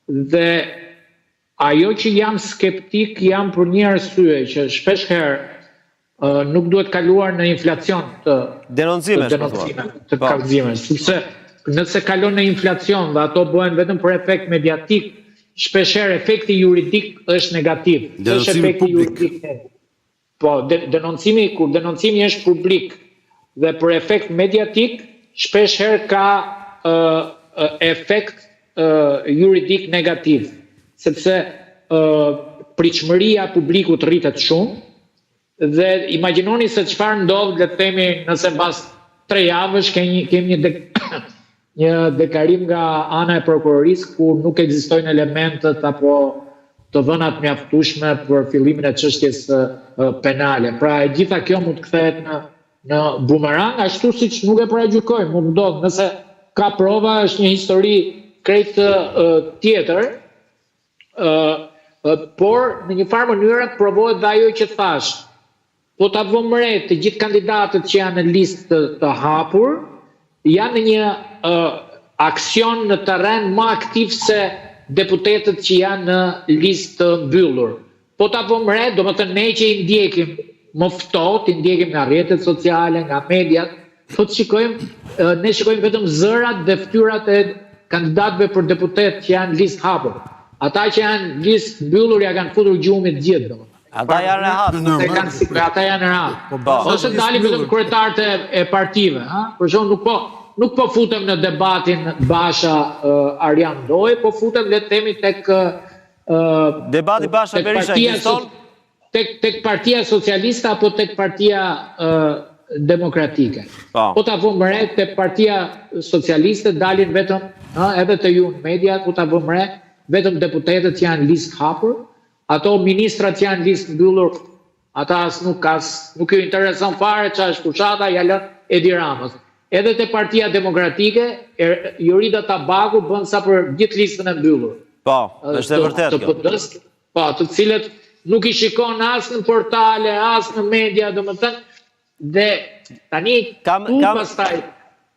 Dhe ajo që jam skeptik jam për një arsye që shpesh herë nuk duhet kaluar në inflacion të denoncime, të kallëzime, sepse nëse kalon në inflacion dhe ato bëhen vetëm për efekt mediatik, shpesher efekti juridik është negativ. Denoncimi publik. Po, kur denoncimi është publik dhe për efekt mediatik, shpesher ka efekt juridik negativ, sepse pritshmëria publikut rritet shumë dhe imagjinoni se çfarë ndodh, le të themi, nëse mbas 3 javësh kemi një deklarim nga ana e prokurorisë ku nuk ekzistojnë elementët apo të dhënat mjaftueshme për fillimin e çështjes penale. Pra e gjitha kjo mund të kthehet në bumerang, ashtu siç nuk e paragjykojmë, mund ndodh, nëse ka prova, është një histori krejt tjetër, por në një farë mënyrë provohet dhe ajo që thash. Po ta vëmë re të gjithë kandidatët që janë në listë të hapur, janë një aksion në terren më aktiv se deputetët që janë në listë të mbyllur. Po ta vëmë re, do më thënë ne që i ndjekim më ftohtë, i ndjekim nga rrjetet sociale, nga mediat, po të shikojmë, ne shikojmë vetëm zërat dhe fytyrat e kandidatëve për deputet që janë listë hapur. Ata që janë listë mbyllur ja kanë futur gjumit gjithë, domethënë. Ata janë rehat. Ata janë rehat. Ose dalim vetëm kryetarët e partive, për shembull nuk po futem në debatin Basha Arjan Doj, po futem le të themi tek debati Basha Berisha ekziston tek Partia Socialiste apo tek Partia Demokratike. Po ta vëmë re tek Partia Socialiste dalin vetëm edhe të ju në media, ku ta vëmë re vetëm deputetët që janë listë hapur, ato ministrat që janë listë mbyllur, ata nuk ju intereson fare çfarë është fushata, ja lën Edi Ramës. Edhe te Partia Demokratike, Jorida Tabaku bën sa për gjithë listën e mbyllur. Po, është e vërtetë kjo. Po, të cilët nuk i shikon as në portale, as në media, domethënë, dhe tani pastaj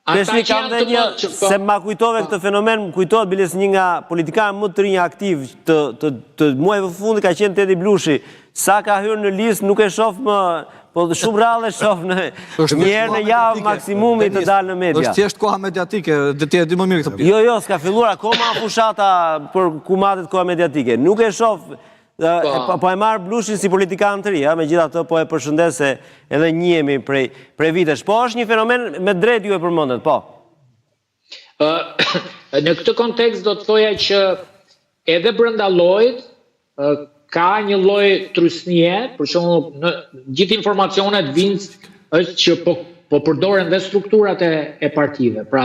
Peshni kam dhe një, se ma kujtove këtë fenomen, më kujtohet biles një nga politikanë më të rinj aktiv të muajve fundi ka qenë Tedi Blushi, sa ka hyrë në listë nuk e shoh më, po shumë rrallë e shoh në njerë në javë maksimumi të dalë në media. Është thjesht koha mediatike, dhe ti e di më mirë këtë pjesë. Jo, s'ka filluar akoma fushata për kumatet koha mediatike. Nuk e shoh, po e marë Blushin si politikanë të ri, me gjitha të po e përshëndes se edhe njemi prej vitesh. Po është një fenomen me drejt ju e përmëndet, po? Në këtë kontekst do të thoja që edhe brenda llojit ka një lloj trysnie, për shembull në gjithë informacionet vinë është që po përdoren dhe strukturat e partive. Pra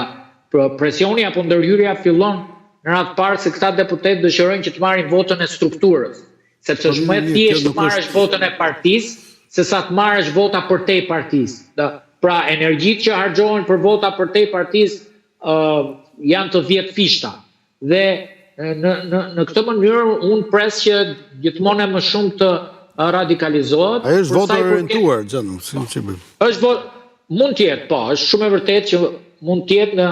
presioni apo ndërhyrja fillon në radhë parë se këta deputet dëshirojnë që të marrin votën e strukturës, sepse është më e thjeshtë të marrësh votën e partisë se sa të marrësh vota përtej partisë. Pra energjitë që harxhohen për vota përtej partisë janë të 10 fishta. Dhe në këtë mënyrë unë pres që gjithmonë më shumë të radikalizohet. Ai është votë orientuar, xhanom, si bëj. Mund të jetë, po, është shumë e vërtetë që mund të jetë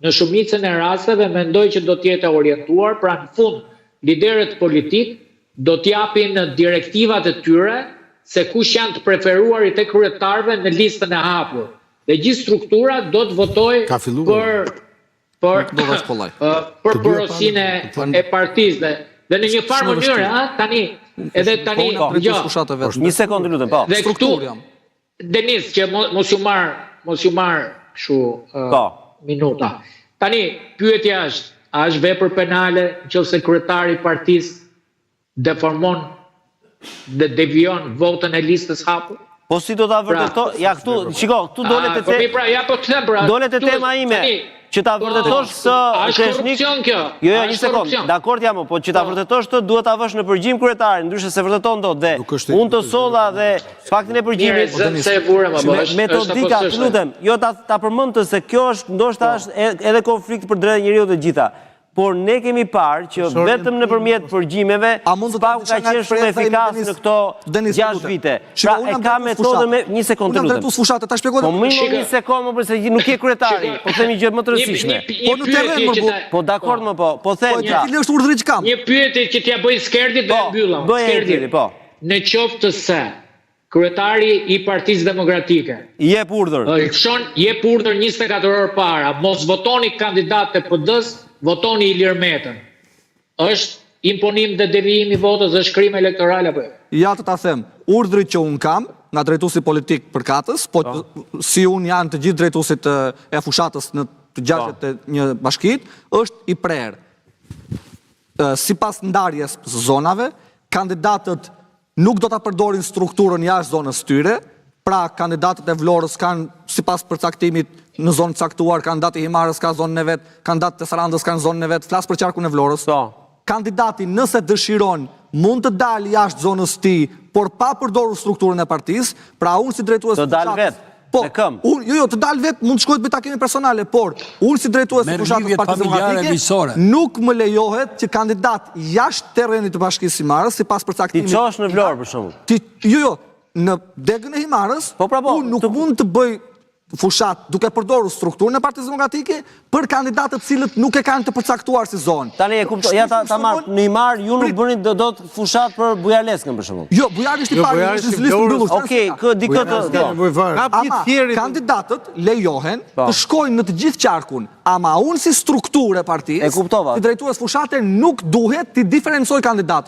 në shumicën e rasteve, mendoj që do të jetë orientuar, pra në fund liderët politik do t'japin direktivat e tyre se kush janë të preferuarit e kryetarëve në listën e hapur. Dhe gjithë struktura do të votojë për porosinë e partisë. Dhe në një farë mënyrë, tani, një sekondë lutem, po. Dhe këtu, Denis, që mos ju marr kështu minuta. Tani, pyetja është, a është vepër penale nëse kryetari i partisë deformon dhe devion votën e listës hapur? Po si do ta vërtetoj? Ja këtu, shiko, këtu dolet e tema ime. Që ta vërtetosh së Kreshnik... Jo, një sekund, dakord jam, po që ta vërtetosh të duhet ta vësh në përgjim kryetarin, ndryshe se vërteton do, dhe unë të solla dhe faktin e përgjimit, metodika, të lutem, jo ta përmend të se kjo është, ndoshta është edhe konflikt për drejtë njeriut të gjitha, por ne kemi parë që vetëm nëpërmjet përgjimeve SPAU ka qenë shumë efikas në këto 6 vite. Pra e ka metodën me një sekond të lutem. Po më një sekond më përse nuk je kryetari, po themi gjë më të rëndësishme. Po në terren më po dakord më po them pra. Cili është urdhri që kam? Një pyetje që t'ja bëj Skerdit dhe mbyllam. Skerdit, po. Në qoftë se kryetari i Partisë Demokratike jep urdhër. Jep urdhër 24 orë para, mos votoni kandidat të PD-s, votoni Ilir Metën. Është imponim dhe devijim i votës, është krim elektoral apo jo? Ja të ta them, urdhri që un kam nga drejtuesi politik përkatës, po si un janë të gjithë drejtuesit e fushatës në të gjashtë të një bashkit, është i prerë. Sipas ndarjes së zonave, kandidatët nuk do ta përdorin strukturën jashtë zonës tyre, pra kandidatët e Vlorës kanë sipas përcaktimit në zonë caktuar, kandidati i Himarës ka zonën e vet, kandidatët e Sarandës kanë zonën e vet, flas për qarkun e Vlorës. Kandidati nëse dëshiron mund të dalë jashtë zonës tij, por pa përdorur strukturën e partisë, pra unë si drejtues të dalë vet. Po, jo, të dalë vet mund të shkojë bëj takime personale, por unë si drejtues të fushatës Partisë Demokratike nuk më lejohet që kandidat jashtë terrenit të Bashkisë së Himarës, sipas përcaktimit. Ti çosh në Vlorë për shembull. Jo, në degën e Himarës, unë nuk mund të bëj fushat duke përdorur strukturën e Partisë Demokratike për kandidatët cilët nuk e kanë të përcaktuar si zonë. Tani e kuptoj, ja ta marr në Himar, ju nuk bëni dot fushat për Bujaleskën për shembull. Jo, Bujari është i parë, është në listë mbyllur. Okej, dikë të kandidatët lejohen të shkojnë në të gjithë qarkun, ama unë si strukturë e partisë, si drejtues fushate nuk duhet të diferencoj kandidatët.